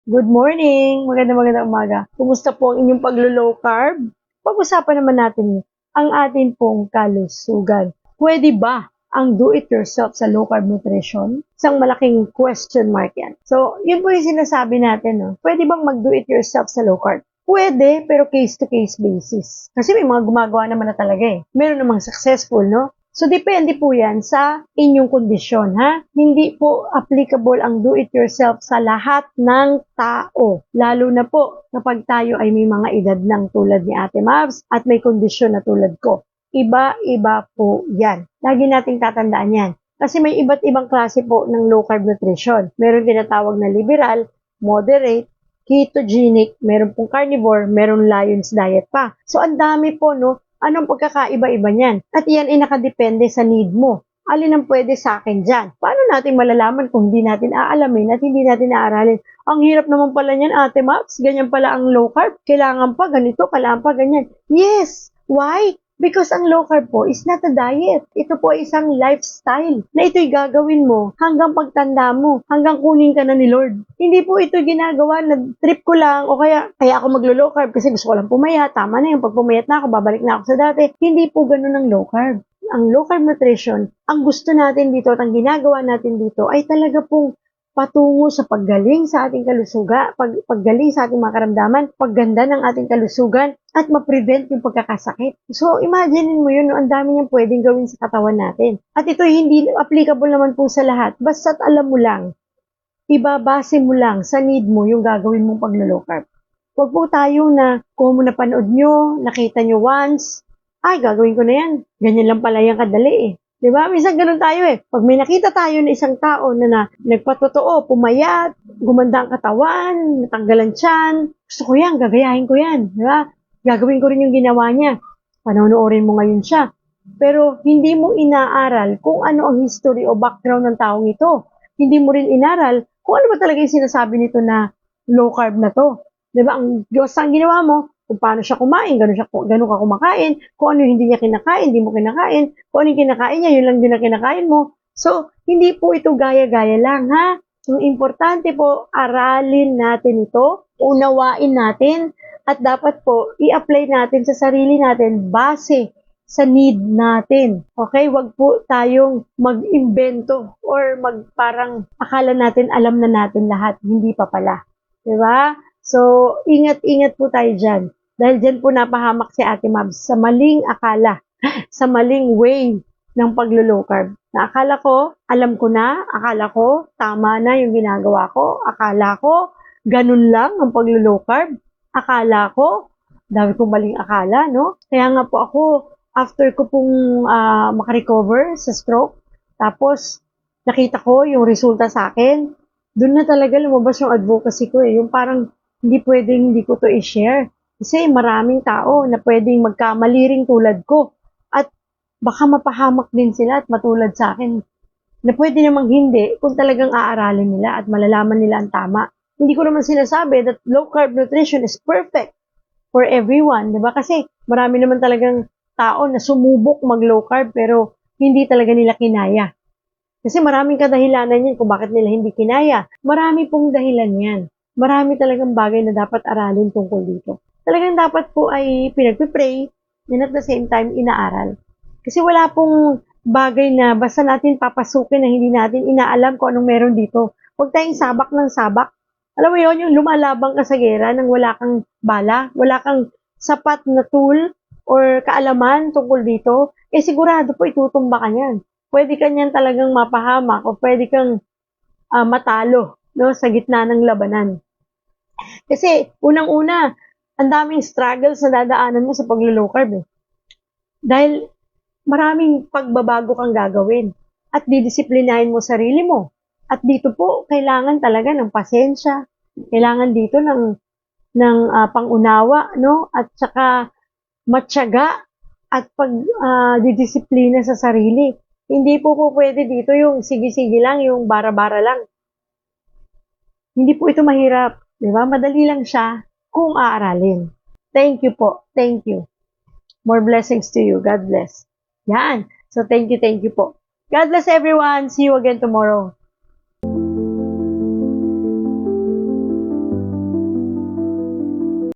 Good morning! Magandang umaga. Kumusta po ang inyong paglo-low carb? Pag-usapan naman natin ang atin pong kalusugan. Pwede ba ang do-it-yourself sa low carb nutrition? Isang malaking question mark yan. So, yun po yung sinasabi natin. No? Pwede bang mag-do-it-yourself sa low carb? Pwede, pero case-to-case basis. Kasi may mga gumagawa naman na talaga eh. Meron namang successful, no? So, depende po yan sa inyong kondisyon, ha? Hindi po applicable ang do-it-yourself sa lahat ng tao. Lalo na po kapag tayo ay may mga edad ng tulad ni Ate Mavs at may kondisyon na tulad ko. Iba-iba po yan. Lagi nating tatandaan yan. Kasi may iba't ibang klase po ng low-carb nutrition. Meron tinatawag na liberal, moderate, ketogenic, meron pong carnivore, meron Lion's diet pa. So, ang dami po, no? Anong pagkakaiba-iba niyan? At yan ay nakadepende sa need mo. Alin ang pwede sa akin dyan? Paano natin malalaman kung hindi natin aalamin at hindi natin aaralin? Ang hirap naman pala niyan, Ate Maps. Ganyan pala ang low carb. Kailangan pa ganito, kailangan pa ganyan. Yes! Why? Because ang low carb po is not a diet. Ito po ay isang lifestyle na ito'y gagawin mo hanggang pagtanda mo, hanggang kunin ka na ni Lord. Hindi po ito ginagawa na trip ko lang o kaya ako maglo-low carb kasi gusto ko lang pumayat. Tama na yung pag pumayat na ako, babalik na ako sa dati. Hindi po ganun ang low carb. Ang low carb nutrition, ang gusto natin dito at ang ginagawa natin dito ay talaga pong patungo sa paggaling sa ating kalusugan, paggaling sa ating mga karamdaman, pagganda ng ating kalusugan, at ma-prevent yung pagkakasakit. So, imagine mo yun, no? Ang dami niyang pwedeng gawin sa katawan natin. At ito hindi applicable naman po sa lahat. Basta't alam mo lang, ibabase mo lang sa need mo yung gagawin mong paglo-low carb. Huwag po tayo na kung mo napanood nyo, nakita nyo once, ay, gagawin ko na yan. Ganyan lang pala yung kadali eh. Diba? Minsan ganun tayo eh. Pag may nakita tayo na isang tao na nagpatotoo, pumayat, gumanda ang katawan, natanggalan tiyan, gusto ko yan, gagayahin ko yan. Diba? Gagawin ko rin yung ginawa niya. Panonoodin mo ngayon siya. Pero hindi mo inaaral kung ano ang history o background ng taong ito. Hindi mo rin inaral kung ano ba talaga yung sinasabi nito na low carb na to. Diba? Ang Diyos ang ginawa mo, kung paano siya kumain, gano'n ka kumakain, kung ano yung hindi niya kinakain, hindi mo kinakain, kung ano yung kinakain niya, yun lang din ang kinakain mo. So, hindi po ito gaya-gaya lang, ha? Yung importante po, aralin natin ito, unawain natin, at dapat po, i-apply natin sa sarili natin base sa need natin. Okay? Wag po tayong mag-imbento or parang akala natin alam na natin lahat. Hindi pa pala. Diba? So, ingat-ingat po tayo dyan. Dahil dyan po napahamak si Ate Mabs sa maling akala, sa maling way ng paglo-low carb. Na akala ko, alam ko na, akala ko, tama na yung ginagawa ko, akala ko, ganun lang ang paglo-low carb, akala ko, dami kong maling akala, no? Kaya nga po ako, after ko pong makarecover sa stroke, tapos nakita ko yung resulta sa akin, doon na talaga lumabas yung advocacy ko eh. Yung parang hindi pwedeng hindi ko to i-share. Kasi maraming tao na pwedeng magkamali ring tulad ko. At baka mapahamak din sila at matulad sa akin na pwede namang hindi kung talagang aaralin nila at malalaman nila ang tama. Hindi ko naman sinasabi that low carb nutrition is perfect for everyone, di ba? Kasi marami naman talagang tao na sumubok mag low carb pero hindi talaga nila kinaya. Kasi maraming kadahilanan yan kung bakit nila hindi kinaya. Marami pong dahilan yan. Marami talagang bagay na dapat aralin tungkol dito. Talagang dapat po ay pinagpipray and at the same time inaaral. Kasi wala pong bagay na basta natin papasukin na hindi natin inaalam kung anong meron dito. Huwag tayong sabak ng sabak. Alam mo yon, yung lumalabang ka sa gera nang wala kang bala, wala kang sapat na tool or kaalaman tungkol dito, eh sigurado po itutumba ka niyan. Pwede ka niyan talagang mapahamak o pwede kang matalo, no, sa gitna ng labanan. Kasi unang-una, ang daming struggles na dadaanan mo sa paglo-low carb eh. Dahil maraming pagbabago kang gagawin at didisiplinahin mo sarili mo. At dito po, kailangan talaga ng pasensya. Kailangan dito ng pangunawa, no? At saka matyaga at didisiplina sa sarili. Hindi po pwede dito yung sige-sige lang, yung bara-bara lang. Hindi po ito mahirap. Di ba? Madali lang siya kung aaralin. Thank you po. Thank you. More blessings to you. God bless. Yan. So, thank you po. God bless everyone. See you again tomorrow.